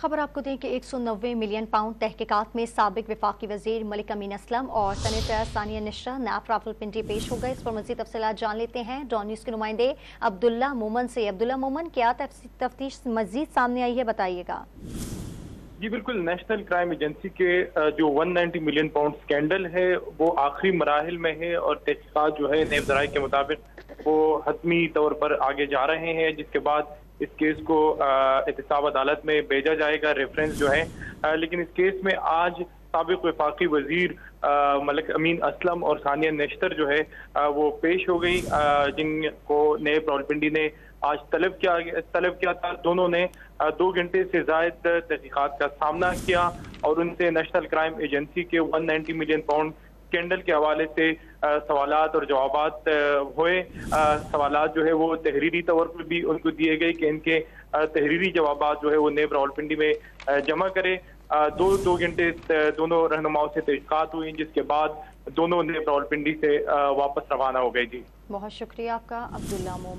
खबर आपको दें कि 190 मिलियन पाउंड तहकीकात में साबिक वफाकी वजीर मलिक अमीन असलम और सनेटर सानिया निश्रा नाफ रावलपिंडी पेश हो गए। इस पर मज़ीद तफसीलात जान लेते हैं डॉन न्यूज़ के नुमाइंदे अब्दुल्ला मोमन से। अब्दुल्ला मोमन, क्या तफ्तीश मजीद सामने आई है, बताइएगा। जी बिल्कुल, नेशनल क्राइम एजेंसी के जो 190 मिलियन पाउंड स्कैंडल है वो आखिरी मराहिल में है और तहकीकात जो है नए ज़राए के मुताबिक वो हतमी तौर पर आगे जा रहे हैं, जिसके बाद इस केस को एहतसाब अदालत में भेजा जाएगा, रेफरेंस जो है। लेकिन इस केस में आज साबिक वफाकी वजीर मलिक अमीन असलम और सानिया नेश्तर जो है वो पेश हो गई, जिनको नेब रावलपिंडी ने आज तलब किया था। दोनों ने 2 घंटे से जायद तहकीकात का सामना किया और उनसे नेशनल क्राइम एजेंसी के 190 मिलियन पाउंड स्कैंडल के हवाले से सवालात और जवाबात हुए। सवालात जो है वो तहरीरी तौर पर भी उनको दिए गए कि इनके तहरीरी जवाबात जो है वो नेब रावलपिंडी में जमा करे। दो घंटे दोनों रहनुमाओं से तहकीकात हुई, जिसके बाद दोनों नेब रावलपिंडी से वापस रवाना हो गए। जी बहुत शुक्रिया आपका अब्दुल्ला मोमन।